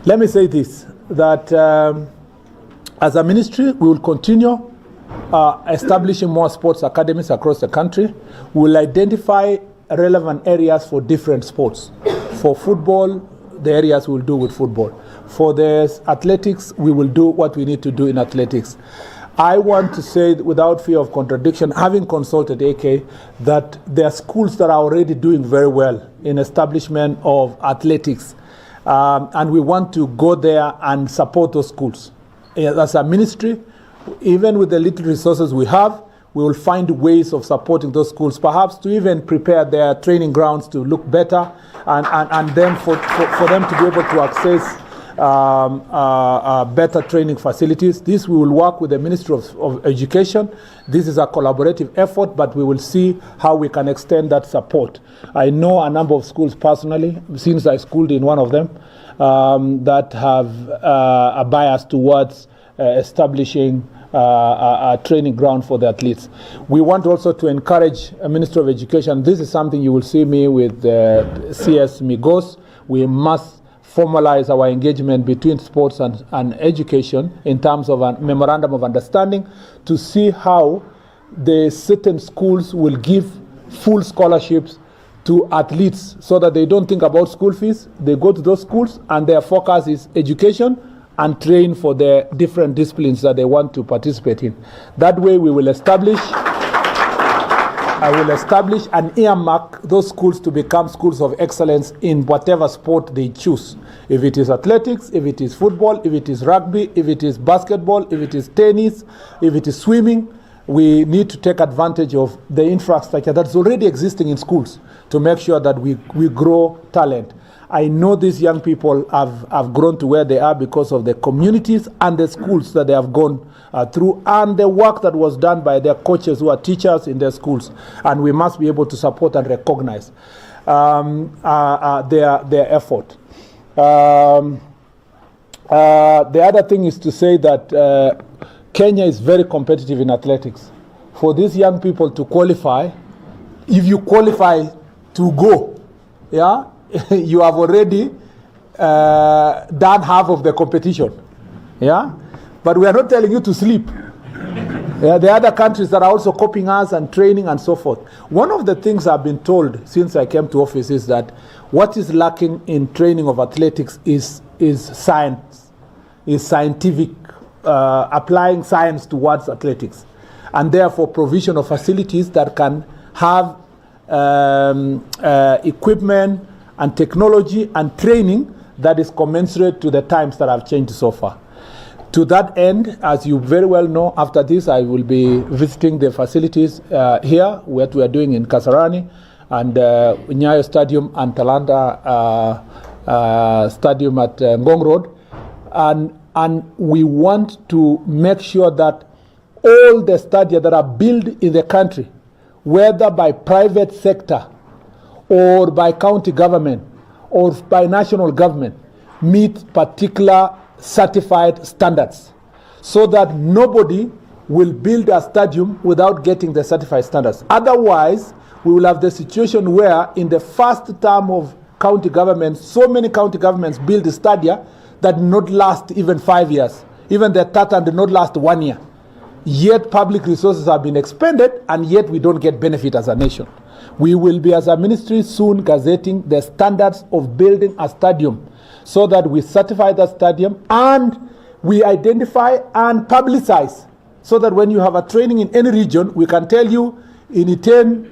Let me say this, that as a ministry, we will continue establishing more sports academies across the country. We will identify relevant areas for different sports. For football, the areas we will do with football. For the athletics, we will do what we need to do in athletics. I want to say, without fear of contradiction, having consulted AK, that there are schools that are already doing very well in establishment of athletics. And we want to go there and support those schools. As a ministry, even with the little resources we have, we will find ways of supporting those schools, perhaps to even prepare their training grounds to look better, and then for them to be able to access better training facilities. This we will work with the Ministry of Education. This is a collaborative effort, but we will see how we can extend that support. I know a number of schools personally, since I schooled in one of them, that have a bias towards establishing a training ground for the athletes. We want also to encourage a Ministry of Education. This is something you will see me with CS Migos. We must formalize our engagement between sports and education in terms of a memorandum of understanding to see how the certain schools will give full scholarships to athletes so that they don't think about school fees. They go to those schools and their focus is education and train for the different disciplines that they want to participate in. That way we will establish, I will establish and earmark those schools to become schools of excellence in whatever sport they choose. If it is athletics, if it is football, if it is rugby, if it is basketball, if it is tennis, if it is swimming, we need to take advantage of the infrastructure that's already existing in schools to make sure that we grow talent. I know these young people have grown to where they are because of the communities and the schools that they have gone through and the work that was done by their coaches who are teachers in their schools. And we must be able to support and recognize their effort. The other thing is to say that Kenya is very competitive in athletics. For these young people to qualify, if you qualify to go, yeah, you have already done half of the competition, yeah? But we are not telling you to sleep. Yeah, there are other countries that are also copying us and training and so forth. One of the things I've been told since I came to office is that what is lacking in training of athletics is science, is scientific, applying science towards athletics. And therefore provision of facilities that can have equipment and technology and training that is commensurate to the times that have changed so far. To that end, as you very well know, after this I will be visiting the facilities here, what we are doing in Kasarani and Nyayo Stadium and Talanta Stadium at Ngong Road. And we want to make sure that all the stadia that are built in the country, whether by private sector or by county government or by national government, meet particular certified standards so that nobody will build a stadium without getting the certified standards. Otherwise, we will have the situation where in the first term of county government, so many county governments build stadia that not last even 5 years. Even the Tata did not last 1 year. Yet public resources have been expended and yet we don't get benefit as a nation. We will be, as a ministry, soon gazetting the standards of building a stadium so that we certify that stadium and we identify and publicize so that when you have a training in any region, we can tell you in Iten,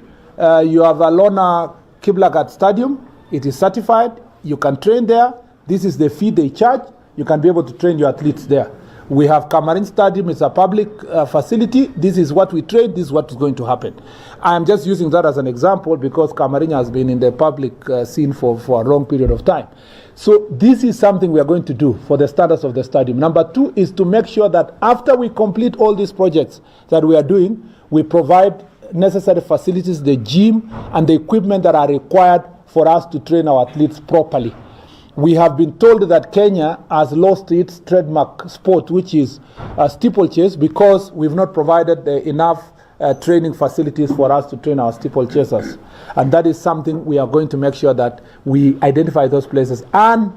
you have a Lona Kiblagat Stadium, it is certified, you can train there, this is the fee they charge, you can be able to train your athletes there. We have Kamarin Stadium, it's a public facility. This is what we train, this is what is going to happen. I am just using that as an example because Kamarin has been in the public scene for a long period of time. So this is something we are going to do for the standards of the stadium. Number two is to make sure that after we complete all these projects that we are doing, we provide necessary facilities, the gym and the equipment that are required for us to train our athletes properly. We have been told that Kenya has lost its trademark sport, which is steeplechase, because we've not provided enough training facilities for us to train our steeplechasers. And that is something we are going to make sure that we identify those places and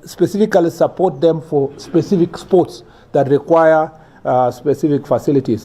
specifically support them for specific sports that require specific facilities.